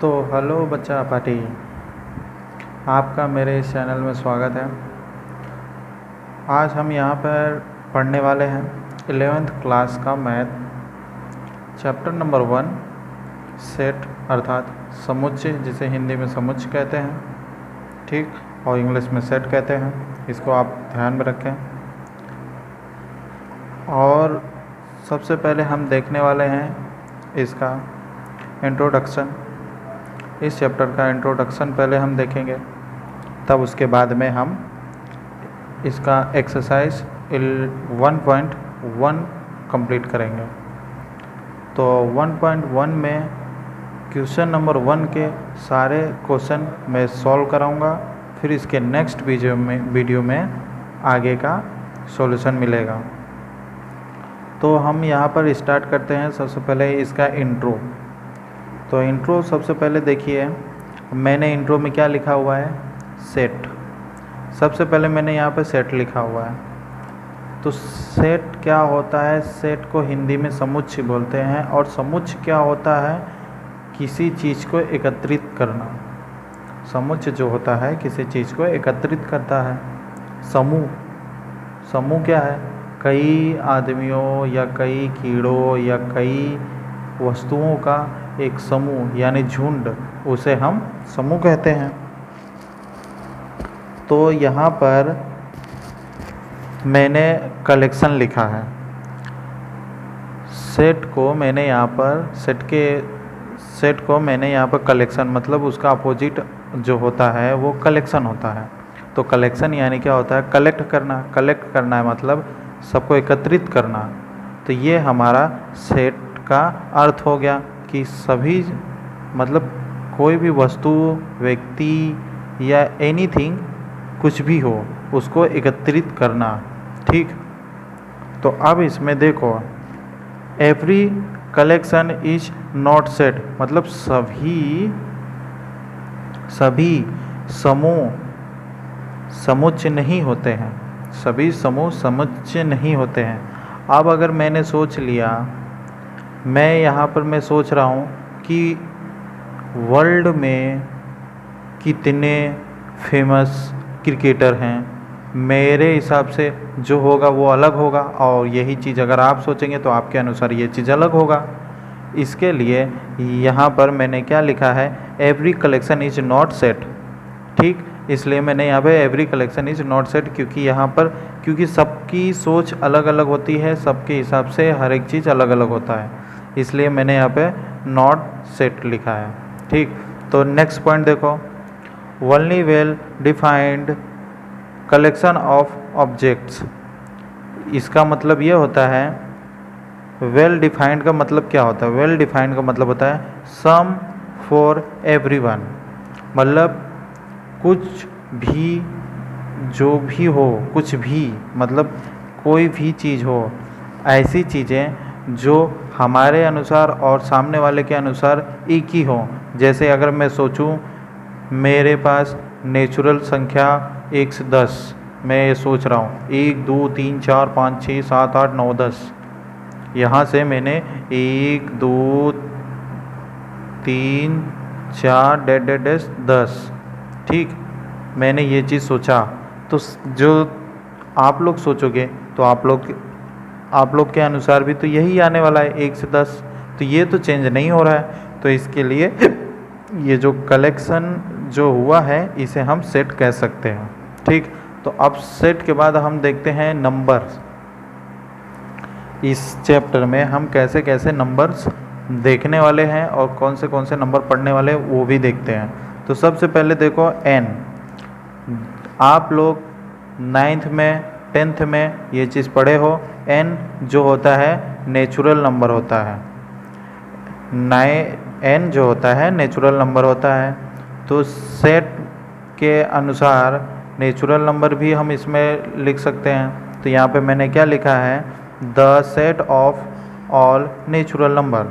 तो हेलो बच्चा पार्टी, आपका मेरे इस चैनल में स्वागत है। आज हम यहाँ पर पढ़ने वाले हैं 11th क्लास का मैथ चैप्टर नंबर 1 सेट अर्थात समुच्चय, जिसे हिंदी में समुच्चय कहते हैं, ठीक, और इंग्लिश में सेट कहते हैं। इसको आप ध्यान में रखें। और सबसे पहले हम देखने वाले हैं इसका इंट्रोडक्शन। इस चैप्टर का इंट्रोडक्शन पहले हम देखेंगे, तब उसके बाद में हम इसका एक्सरसाइज 1.1 कंप्लीट करेंगे। तो 1.1 में क्वेश्चन नंबर 1 के सारे क्वेश्चन मैं सॉल्व कराऊंगा, फिर इसके नेक्स्ट वीडियो में आगे का सॉल्यूशन मिलेगा। तो हम यहाँ पर स्टार्ट करते हैं। सबसे पहले इसका इंट्रो। तो इंट्रो सबसे पहले देखिए, मैंने इंट्रो में क्या लिखा हुआ है, सेट। सबसे पहले मैंने यहाँ पे सेट लिखा हुआ है। तो सेट क्या होता है? सेट को हिंदी में समुच्चय बोलते हैं। और समुच्चय क्या होता है? किसी चीज़ को एकत्रित करना। समुच्चय जो होता है किसी चीज़ को एकत्रित करता है। समूह क्या है? कई आदमियों या कई कीड़ों या कई वस्तुओं का एक समूह यानी झुंड, उसे हम समूह कहते हैं। तो यहाँ पर मैंने कलेक्शन लिखा है। सेट को मैंने यहाँ पर कलेक्शन, मतलब उसका अपोजिट जो होता है वो कलेक्शन होता है। तो कलेक्शन यानी क्या होता है? कलेक्ट करना है, मतलब सबको एकत्रित करना। तो ये हमारा सेट का अर्थ हो गया कि सभी, मतलब कोई भी वस्तु, व्यक्ति या एनीथिंग, कुछ भी हो, उसको एकत्रित करना, ठीक। तो अब इसमें देखो, every collection is not set, मतलब सभी समूह समुच्चय नहीं होते हैं। सभी समूह समुच्चय नहीं होते हैं। अब अगर मैंने सोच लिया, मैं यहाँ पर मैं सोच रहा हूँ कि वर्ल्ड में कितने फेमस क्रिकेटर हैं, मेरे हिसाब से जो होगा वो अलग होगा, और यही चीज़ अगर आप सोचेंगे तो आपके अनुसार ये चीज़ अलग होगा। इसके लिए यहाँ पर मैंने क्या लिखा है, every collection is not set, ठीक। इसलिए मैंने यहाँ पे every collection is not set, क्योंकि सबकी सोच अलग अलग होती है, सबके हिसाब से हर एक चीज़ अलग अलग होता है, इसलिए मैंने यहाँ पे नॉट सेट लिखा है, ठीक। तो नेक्स्ट पॉइंट देखो, only well defined collection of objects. इसका मतलब ये होता है, वेल डिफाइंड का मतलब क्या होता है? वेल डिफाइंड का मतलब होता है सम फॉर एवरीवन, मतलब कुछ भी, जो भी हो, कुछ भी मतलब कोई भी चीज़ हो, ऐसी चीज़ें जो हमारे अनुसार और सामने वाले के अनुसार एक ही हो। जैसे अगर मैं सोचूं, मेरे पास नेचुरल संख्या 1 से 10, मैं ये सोच रहा हूँ 1 2 3 4 5 6 7 8 9 10, यहाँ से मैंने 1 2 3 4 10, ठीक, मैंने ये चीज़ सोचा। तो जो आप लोग सोचोगे तो आप लोग के अनुसार भी तो यही आने वाला है, 1 से 10। तो ये तो चेंज नहीं हो रहा है। तो इसके लिए ये जो कलेक्शन जो हुआ है, इसे हम सेट कह सकते हैं, ठीक। तो अब सेट के बाद हम देखते हैं नंबर्स। इस चैप्टर में हम कैसे कैसे नंबर्स देखने वाले हैं और कौन से नंबर पढ़ने वाले हैं वो भी देखते हैं। तो सबसे पहले देखो n। आप लोग 9th में 10th में ये चीज़ पढ़े हो, n जो होता है नेचुरल नंबर होता है। n जो होता है नेचुरल नंबर होता है। तो सेट के अनुसार नेचुरल नंबर भी हम इसमें लिख सकते हैं। तो यहाँ पे मैंने क्या लिखा है, the set of all natural number.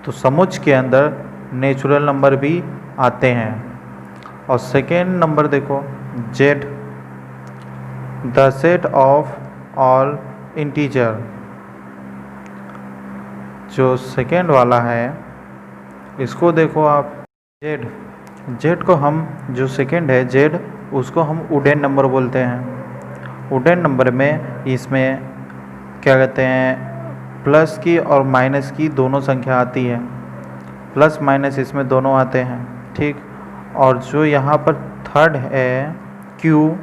तो समुच्चय के अंदर नेचुरल नंबर भी आते हैं। और सेकेंड नंबर देखो, z, the set of all integer. जो सेकेंड वाला है, इसको देखो आप, जेड, जेड को हम जो सेकंड है जेड, उसको हम उडेन नंबर बोलते हैं। उडेन नंबर में इसमें क्या कहते हैं, प्लस की और माइनस की दोनों संख्या आती है, प्लस माइनस इसमें दोनों आते हैं, ठीक। और जो यहाँ पर थर्ड है क्यू,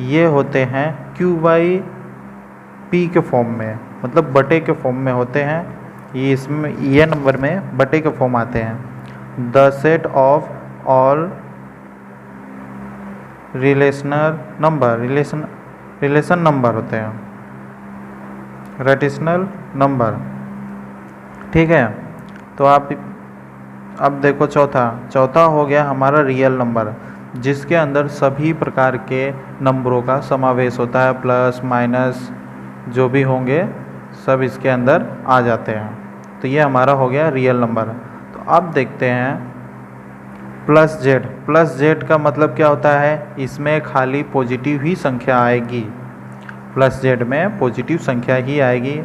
ये होते हैं क्यू बाई पी के फॉर्म में, मतलब बटे के फॉर्म में होते हैं। ये इसमें ये नंबर में बटे के फॉर्म आते हैं। The set of all relational number, relation number होते हैं, रेटिशनल नंबर, ठीक है। तो आप अब देखो चौथा हो गया हमारा रियल नंबर, जिसके अंदर सभी प्रकार के नंबरों का समावेश होता है, प्लस माइनस जो भी होंगे सब इसके अंदर आ जाते हैं। तो ये हमारा हो गया रियल नंबर। तो अब देखते हैं प्लस जेड। प्लस जेड का मतलब क्या होता है, इसमें खाली पॉजिटिव ही संख्या आएगी, प्लस जेड में पॉजिटिव संख्या ही आएगी।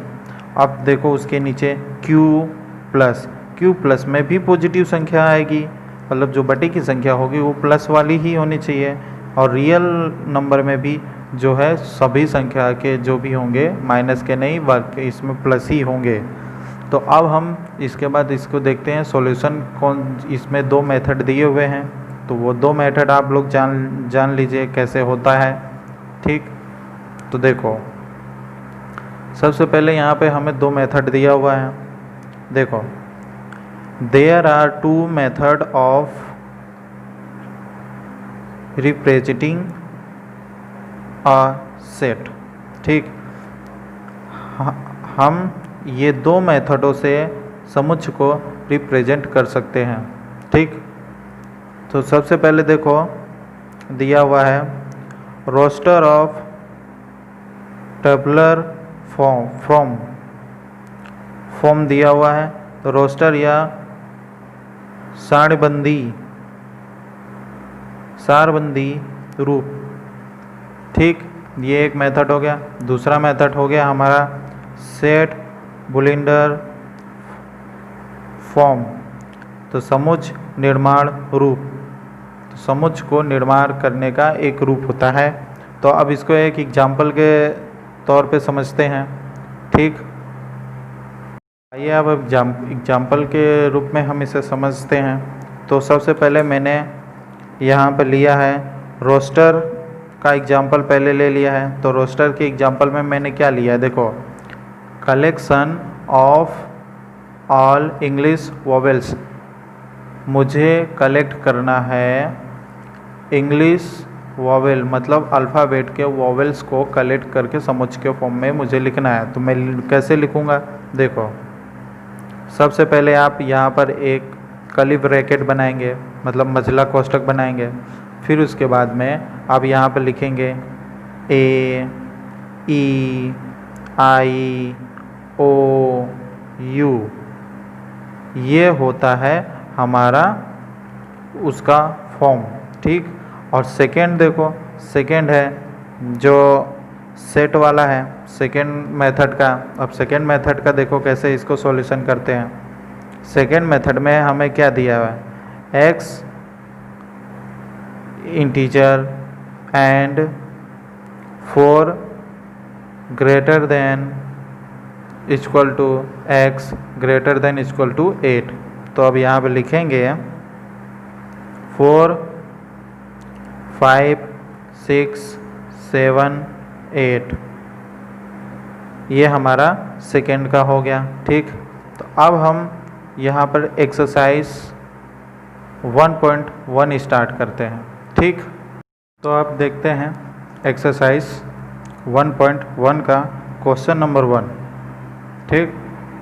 अब देखो उसके नीचे क्यू प्लस में भी पॉजिटिव संख्या आएगी, मतलब जो बटे की संख्या होगी वो प्लस वाली ही होनी चाहिए। और रियल नंबर में भी जो है सभी संख्या के जो भी होंगे माइनस के नहीं, बाकी इसमें प्लस ही होंगे। तो अब हम इसके बाद इसको देखते हैं सॉल्यूशन कौन, इसमें दो मेथड दिए हुए हैं, तो वो दो मेथड आप लोग जान लीजिए कैसे होता है, ठीक। तो देखो सबसे पहले यहाँ पे हमें दो मेथड दिया हुआ है। देखो there are two method of representing a set, ठीक। हम ये दो मेथडों से समुच्चय को रिप्रेजेंट कर सकते हैं, ठीक। तो सबसे पहले देखो दिया हुआ है रोस्टर ऑफ टेबुलर फॉर्म दिया हुआ है। तो रोस्टर या सारबंदी रूप, ठीक। ये एक मेथड हो गया। दूसरा मेथड हो गया हमारा सेट बुलिंडर फॉर्म, तो समुच्चय निर्माण रूप, तो समुच्चय को निर्माण करने का एक रूप होता है। तो अब इसको एक एग्जाम्पल के तौर पे समझते हैं, ठीक। आइए अब एग्जाम्पल के रूप में हम इसे समझते हैं। तो सबसे पहले मैंने यहाँ पर लिया है रोस्टर का एग्जाम्पल पहले ले लिया है। तो रोस्टर के एग्जाम्पल में मैंने क्या लिया है, देखो collection of all English vowels, मुझे कलेक्ट करना है इंग्लिश वोवेल, मतलब अल्फ़ाबेट के वोवेल्स को कलेक्ट करके समुच्चय के फॉर्म में मुझे लिखना है। तो मैं कैसे लिखूँगा, देखो सबसे पहले आप यहाँ पर एक कर्ली ब्रैकेट बनाएंगे, मतलब मझला कोष्ठक बनाएंगे। फिर उसके बाद में आप यहाँ पर लिखेंगे ए ई आई ओ यू, ये होता है हमारा उसका फॉर्म, ठीक। और सेकेंड देखो, सेकेंड है जो सेट वाला है सेकेंड मेथड का। अब सेकेंड मेथड का देखो कैसे इसको सॉल्यूशन करते हैं। सेकेंड मेथड में हमें क्या दिया हुआ है, x integer and 4 greater than equal to x greater than equal to 8। तो अब यहाँ पे लिखेंगे 4 5 6 7 8, ये हमारा सेकेंड का हो गया, ठीक। तो अब हम यहाँ पर एक्सरसाइज 1.1 स्टार्ट करते हैं, ठीक। तो आप देखते हैं एक्सरसाइज 1.1 का क्वेश्चन नंबर 1, ठीक।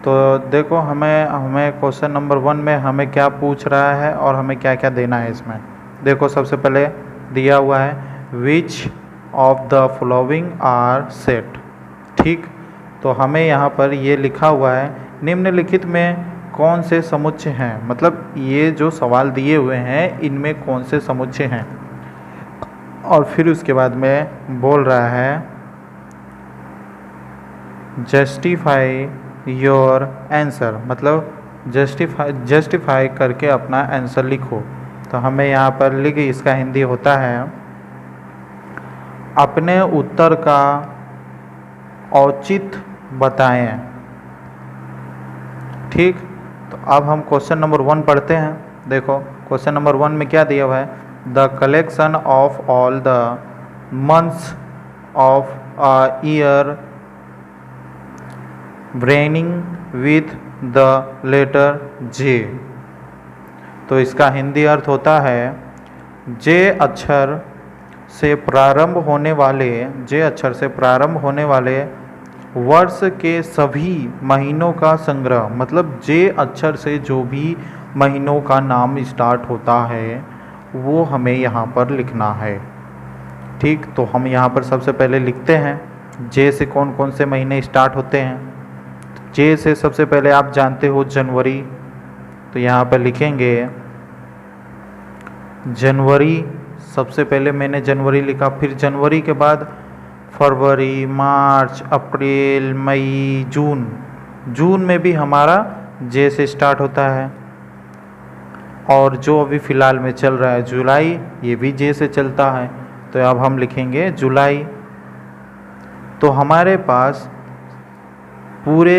तो देखो हमें क्वेश्चन नंबर 1 में हमें क्या पूछ रहा है और हमें क्या क्या देना है इसमें। देखो सबसे पहले दिया हुआ है which of the following are set, ठीक। तो हमें यहाँ पर ये लिखा हुआ है निम्नलिखित में कौन से समुच्चय हैं, मतलब ये जो सवाल दिए हुए हैं इनमें कौन से समुच्चय हैं। और फिर उसके बाद में बोल रहा है जस्टिफाई योर आंसर, मतलब जस्टिफाई करके अपना आंसर लिखो। तो हमें यहाँ पर लिख, इसका हिंदी होता है अपने उत्तर का औचित्य बताएं। ठीक, तो अब हम क्वेश्चन नंबर 1 पढ़ते हैं। देखो क्वेश्चन नंबर 1 में क्या दिया हुआ है, the collection of all the months of a year beginning with the letter J. तो इसका हिंदी अर्थ होता है जे अक्षर से प्रारंभ होने वाले, जे अक्षर से प्रारंभ होने वाले वर्ष के सभी महीनों का संग्रह। मतलब जे अक्षर से जो भी महीनों का नाम स्टार्ट होता है वो हमें यहाँ पर लिखना है। ठीक, तो हम यहाँ पर सबसे पहले लिखते हैं जे से कौन कौन से महीने स्टार्ट होते हैं। जे से सबसे पहले आप जानते हो जनवरी, तो यहाँ पर लिखेंगे जनवरी। सबसे पहले मैंने जनवरी लिखा, फिर जनवरी के बाद फरवरी, मार्च, अप्रैल, मई, जून। जून में भी हमारा जे से स्टार्ट होता है। और जो अभी फ़िलहाल में चल रहा है जुलाई, ये भी जे से चलता है। तो अब हम लिखेंगे जुलाई। तो हमारे पास पूरे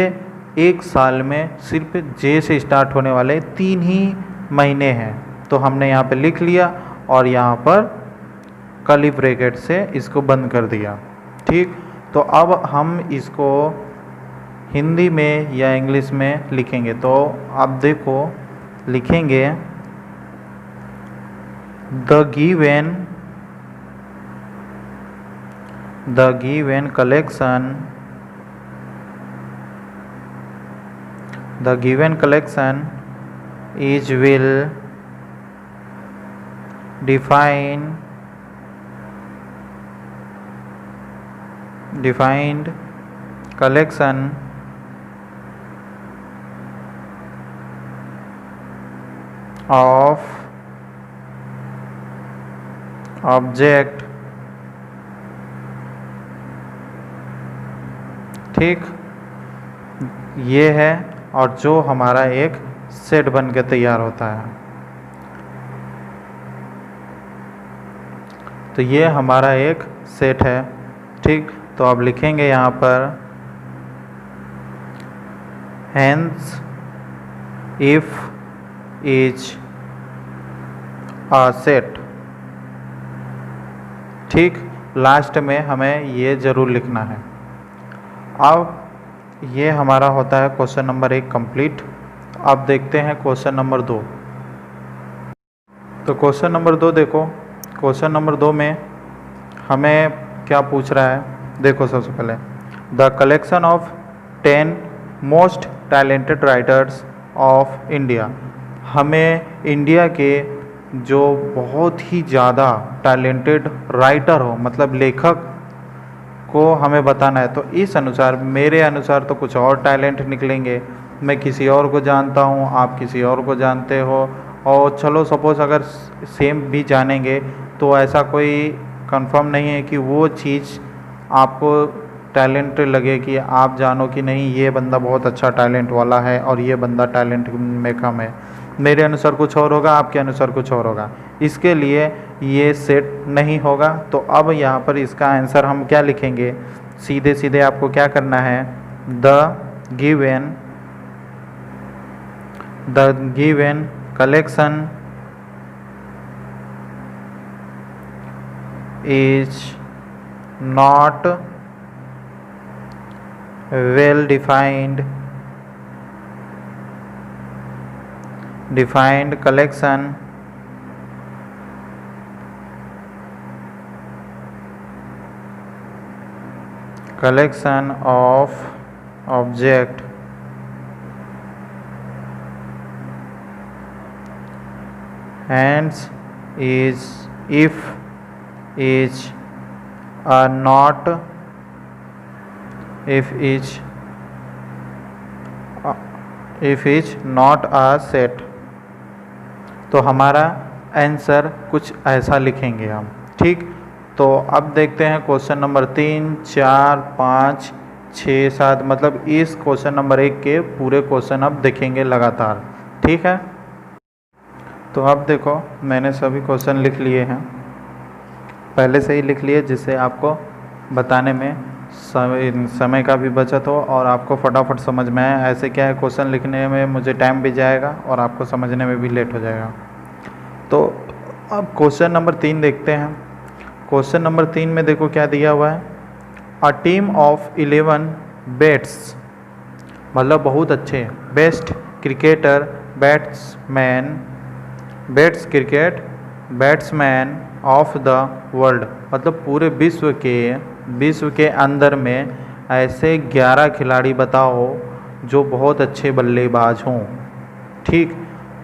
एक साल में सिर्फ जे से स्टार्ट होने वाले 3 ही महीने हैं। तो हमने यहाँ पे लिख लिया और यहाँ पर कर्ली ब्रैकेट से इसको बंद कर दिया। ठीक, तो अब हम इसको हिंदी में या इंग्लिश में लिखेंगे। तो आप देखो लिखेंगे the given collection is will defined collection of object। ठीक, ये है और जो हमारा एक सेट बन के तैयार होता है। तो ये हमारा एक सेट है। ठीक, तो अब लिखेंगे यहाँ पर hence if is a set। ठीक, लास्ट में हमें ये ज़रूर लिखना है। अब ये हमारा होता है क्वेश्चन नंबर 1 कंप्लीट। अब देखते हैं क्वेश्चन नंबर 2। तो क्वेश्चन नंबर 2 देखो, क्वेश्चन नंबर 2 में हमें क्या पूछ रहा है। देखो सबसे पहले the collection of 10 most talented writers of India. हमें इंडिया के जो बहुत ही ज़्यादा टैलेंटेड राइटर हो, मतलब लेखक को हमें बताना है। तो इस अनुसार, मेरे अनुसार तो कुछ और टैलेंट निकलेंगे, मैं किसी और को जानता हूँ, आप किसी और को जानते हो, और चलो सपोज़ अगर सेम भी जानेंगे तो ऐसा कोई कंफर्म नहीं है कि वो चीज़ आपको टैलेंट लगे कि आप जानो कि नहीं ये बंदा बहुत अच्छा टैलेंट वाला है और ये बंदा टैलेंट में कम है। मेरे अनुसार कुछ और होगा, आपके अनुसार कुछ और होगा, इसके लिए ये सेट नहीं होगा। तो अब यहाँ पर इसका आंसर हम क्या लिखेंगे, सीधे सीधे आपको क्या करना है, the given collection is not well defined collection of object hence is not a set। तो हमारा आंसर कुछ ऐसा लिखेंगे हम। ठीक, तो अब देखते हैं क्वेश्चन नंबर 3, 4, 5, 6, 7, मतलब इस क्वेश्चन नंबर 1 के पूरे क्वेश्चन अब देखेंगे लगातार। ठीक है, तो अब देखो मैंने सभी क्वेश्चन लिख लिए हैं, पहले से ही लिख लिए, जिससे आपको बताने में समय का भी बचत हो और आपको फटाफट समझ में आए। ऐसे क्या है, क्वेश्चन लिखने में मुझे टाइम भी जाएगा और आपको समझने में भी लेट हो जाएगा। तो अब क्वेश्चन नंबर 3 देखते हैं। क्वेश्चन नंबर 3 में देखो क्या दिया हुआ है, अ टीम ऑफ 11 बैट्स, मतलब बहुत अच्छे, best cricketer batsman of the world, मतलब पूरे विश्व के अंदर में ऐसे 11 खिलाड़ी बताओ जो बहुत अच्छे बल्लेबाज हों। ठीक,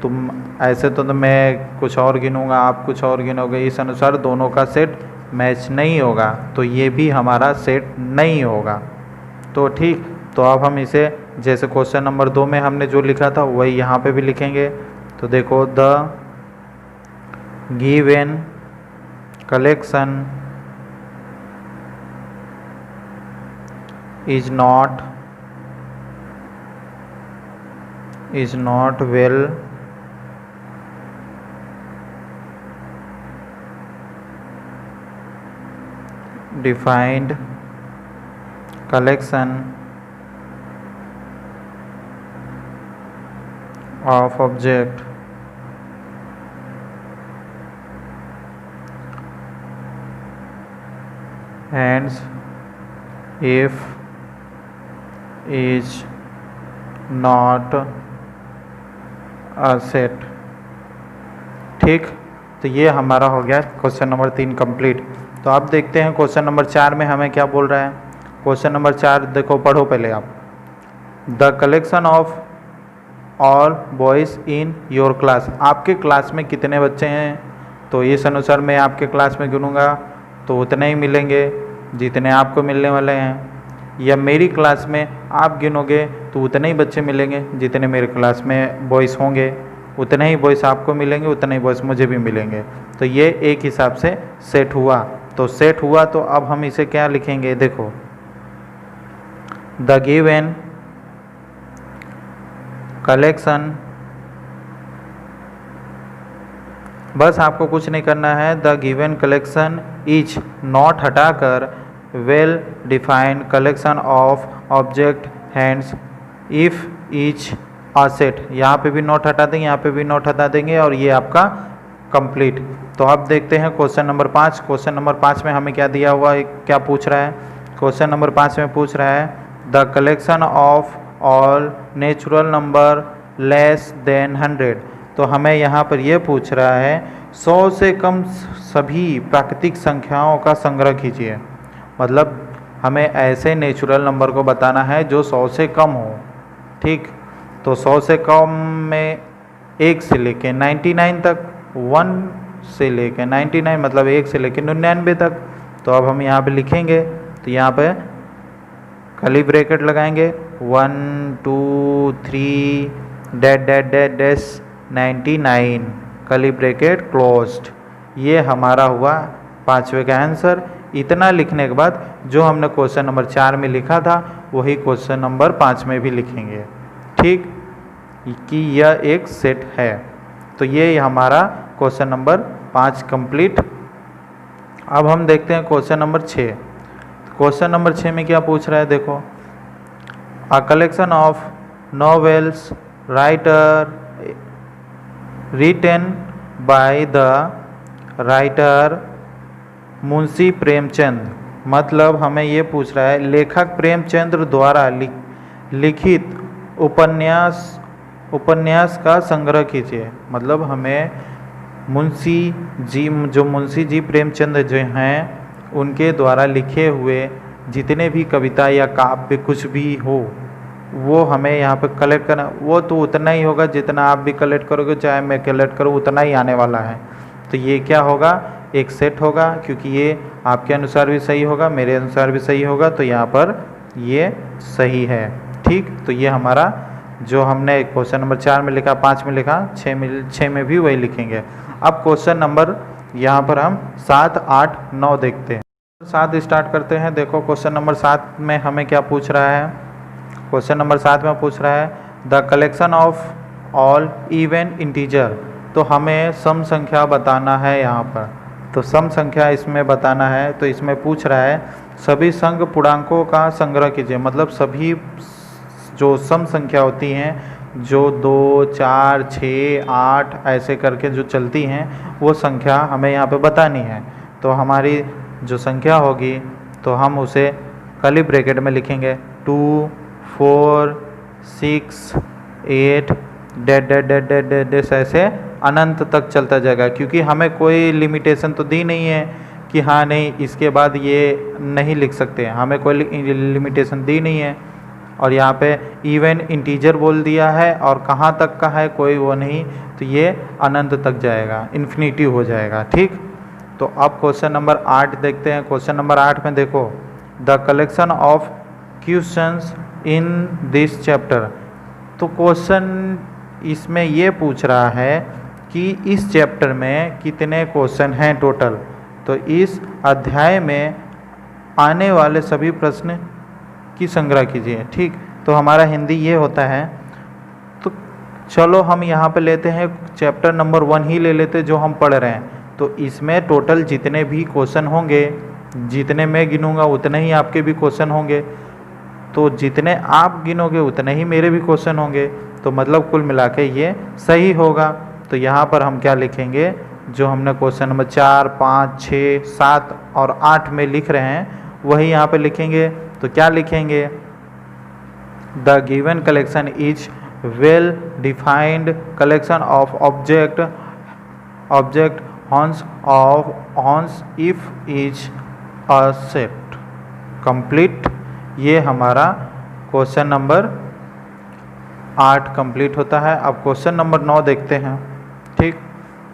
तुम ऐसे तो मैं कुछ और गिनूंगा, आप कुछ और गिनोगे, इस अनुसार दोनों का सेट मैच नहीं होगा, तो ये भी हमारा सेट नहीं होगा। तो ठीक, तो अब हम इसे जैसे क्वेश्चन नंबर 2 में हमने जो लिखा था वही यहाँ पे भी लिखेंगे। तो देखो, the given collection is not well defined collection of object hence if is not a set। ठीक, तो ये हमारा हो गया क्वेश्चन नंबर 3 कंप्लीट। तो आप देखते हैं क्वेश्चन नंबर 4 में हमें क्या बोल रहा है। क्वेश्चन नंबर 4 देखो, पढ़ो पहले आप। The collection of all boys in your class, आपके क्लास में कितने बच्चे हैं, तो इस अनुसार मैं आपके क्लास में गिनूंगा तो उतने ही मिलेंगे जितने आपको मिलने वाले हैं, या मेरी क्लास में आप गिनोगे तो उतने ही बच्चे मिलेंगे जितने मेरे क्लास में बॉयज़ होंगे, उतने ही बॉयज़ आपको मिलेंगे, उतने ही बॉयज़ मुझे भी मिलेंगे। तो ये एक हिसाब से सेट हुआ। तो सेट हुआ तो अब हम इसे क्या लिखेंगे, देखो, द गिवन कलेक्शन, बस आपको कुछ नहीं करना है, the given collection is not हटाकर well defined collection of object hence it is a set, यहाँ पे भी नोट हटा देंगे, यहाँ पे भी नोट हटा देंगे और ये आपका कंप्लीट। तो अब देखते हैं क्वेश्चन नंबर 5। क्वेश्चन नंबर 5 में हमें क्या दिया हुआ है, क्या पूछ रहा है। क्वेश्चन नंबर 5 में पूछ रहा है, the collection of all natural number less than 100। तो हमें यहाँ पर ये पूछ रहा है 100 से कम सभी प्राकृतिक संख्याओं का संग्रह कीजिए, मतलब हमें ऐसे नेचुरल नंबर को बताना है जो 100 से कम हो। ठीक, तो 100 से कम में 1 से लेके 99 तक, 1 से लेके 99 मतलब 1 से लेके 99 तक। तो अब हम यहाँ पे लिखेंगे, तो यहाँ पे कर्ली ब्रैकेट लगाएंगे, 1 2 3 that that that dash 99 curly bracket closed. ये हमारा हुआ 5वें का आंसर। इतना लिखने के बाद जो हमने क्वेश्चन नंबर 4 में लिखा था वही क्वेश्चन नंबर 5 में भी लिखेंगे। ठीक, कि यह एक सेट है। तो ये हमारा क्वेश्चन नंबर 5 कंप्लीट। अब हम देखते हैं क्वेश्चन नंबर 6। क्वेश्चन नंबर 6 में क्या पूछ रहा है, देखो, a collection of novels written by the writer Munshi Premchand, मतलब हमें ये पूछ रहा है लेखक प्रेमचंद्र द्वारा लिखित उपन्यास का संग्रह कीजिए। मतलब हमें मुंशी जी प्रेमचंद जो हैं उनके द्वारा लिखे हुए जितने भी कविता या काव्य कुछ भी हो वो हमें यहाँ पे कलेक्ट करना। वो तो उतना ही होगा जितना आप भी कलेक्ट करोगे, चाहे मैं कलेक्ट करूँ उतना ही आने वाला है। तो ये क्या होगा, एक सेट होगा, क्योंकि ये आपके अनुसार भी सही होगा, मेरे अनुसार भी सही होगा, तो यहाँ पर ये सही है। ठीक, तो ये हमारा जो हमने क्वेश्चन नंबर 4 में लिखा, 5 में लिखा, 6 में भी वही लिखेंगे। अब क्वेश्चन नंबर यहाँ पर हम 7, 8, 9 देखते हैं। 7 स्टार्ट करते हैं। देखो क्वेश्चन नंबर 7 में हमें क्या पूछ रहा है। क्वेश्चन नंबर 7 में पूछ रहा है the collection of all even integer, तो हमें सम संख्या बताना है यहाँ पर। तो सम संख्या इसमें बताना है, तो इसमें पूछ रहा है सभी संग पूर्णांकों का संग्रह कीजिए। मतलब सभी जो सम संख्या होती हैं जो 2, 4, 6, 8 ऐसे करके जो चलती हैं वो संख्या हमें यहाँ पे बतानी है। तो हमारी जो संख्या होगी तो हम उसे कर्ली ब्रैकेट में लिखेंगे 2, 4, 6, 8 dead dead dead dead dead dead ऐसे अनंत तक चलता जाएगा, क्योंकि हमें कोई लिमिटेशन तो दी नहीं है कि हाँ नहीं इसके बाद ये नहीं लिख सकते, हमें कोई लिमिटेशन दी नहीं है। और यहाँ पे इवन इंटीजर बोल दिया है और कहाँ तक का है कोई वो नहीं, तो ये अनंत तक जाएगा, इन्फिनिटी हो जाएगा। ठीक, तो अब क्वेश्चन नंबर 8 देखते हैं। क्वेश्चन नंबर 8 में देखो, the collection of questions in this chapter. तो क्वेश्चन इसमें ये पूछ रहा है कि इस चैप्टर में कितने क्वेश्चन हैं टोटल। तो इस अध्याय में आने वाले सभी प्रश्न की संग्रह कीजिए। ठीक, तो हमारा हिंदी ये होता है। तो चलो हम यहाँ पे लेते हैं चैप्टर नंबर 1 ही ले लेते जो हम पढ़ रहे हैं। तो इसमें टोटल जितने भी क्वेश्चन होंगे, जितने मैं गिनूंगा उतने ही आपके भी क्वेश्चन होंगे, तो जितने आप गिनोगे उतने ही मेरे भी क्वेश्चन होंगे। तो मतलब कुल मिला के ये सही होगा। तो यहाँ पर हम क्या लिखेंगे, जो हमने क्वेश्चन नंबर 4, 5, 6, 7 और 8 में लिख रहे हैं वही यहाँ पे लिखेंगे। तो क्या लिखेंगे, the given collection is well defined collection of object hence it is a set complete. ये हमारा क्वेश्चन नंबर 8 कंप्लीट होता है। अब क्वेश्चन नंबर 9 देखते हैं। ठीक,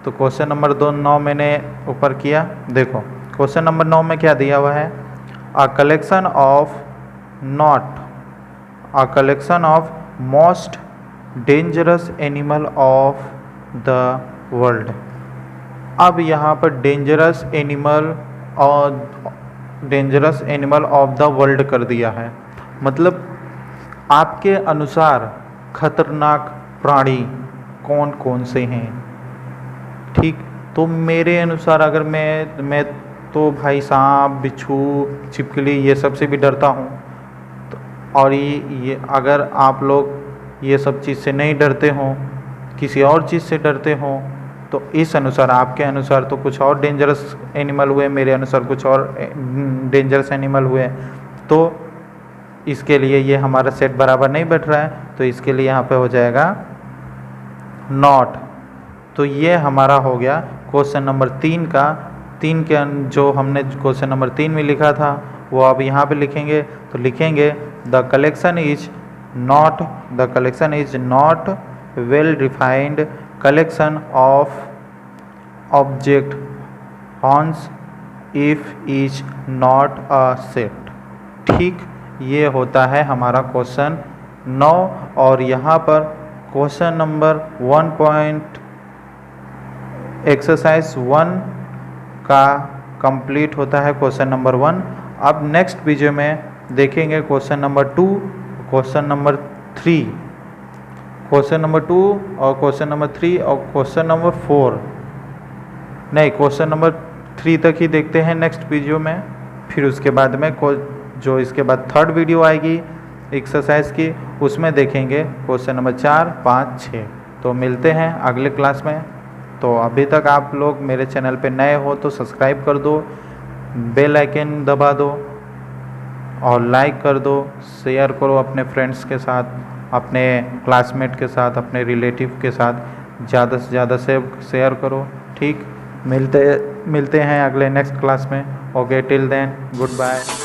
तो क्वेश्चन नंबर 9 मैंने ऊपर किया। देखो क्वेश्चन नंबर 9 में क्या दिया हुआ है, अ collection of most dangerous animal of the world. अब यहाँ पर dangerous animal of the world कर दिया है। मतलब आपके अनुसार खतरनाक प्राणी कौन कौन से हैं। ठीक, तो मेरे अनुसार अगर मैं तो भाई सांप, बिच्छू, छिपकली ये सब से भी डरता हूँ। तो और ये अगर आप लोग ये सब चीज़ से नहीं डरते हों, किसी और चीज़ से डरते हों, तो इस अनुसार आपके अनुसार तो कुछ और डेंजरस एनिमल हुए, मेरे अनुसार कुछ और डेंजरस एनिमल हुए। तो इसके लिए ये हमारा सेट बराबर नहीं बैठ रहा है, तो इसके लिए यहाँ पे हो जाएगा नॉट। तो ये हमारा हो गया क्वेश्चन नंबर 3 का। 3 के जो हमने क्वेश्चन नंबर 3 में लिखा था वो अब यहाँ पे लिखेंगे। तो लिखेंगे the collection is not well defined collection of object hence it is not a set. ठीक, ये होता है हमारा क्वेश्चन 9। और यहाँ पर क्वेश्चन नंबर 1 एक्सरसाइज 1 का कंप्लीट होता है क्वेश्चन नंबर 1। अब नेक्स्ट वीडियो में देखेंगे question number 2, question number 3, question number 2 और क्वेश्चन नंबर 3 और क्वेश्चन नंबर 4 नहीं, क्वेश्चन नंबर 3 तक ही देखते हैं नेक्स्ट वीडियो में। फिर उसके बाद में जो इसके बाद 3rd वीडियो आएगी एक्सरसाइज की, उसमें देखेंगे क्वेश्चन नंबर 4, 5, 6। तो मिलते हैं अगले क्लास में। तो अभी तक आप लोग मेरे चैनल पे नए हो तो सब्सक्राइब कर दो, बेल आइकन दबा दो और लाइक कर दो, शेयर करो अपने फ्रेंड्स के साथ, अपने क्लासमेट के साथ, अपने रिलेटिव के साथ ज़्यादा से ज़्यादा शेयर करो। ठीक, मिलते हैं अगले नेक्स्ट क्लास में। Okay, till then good bye.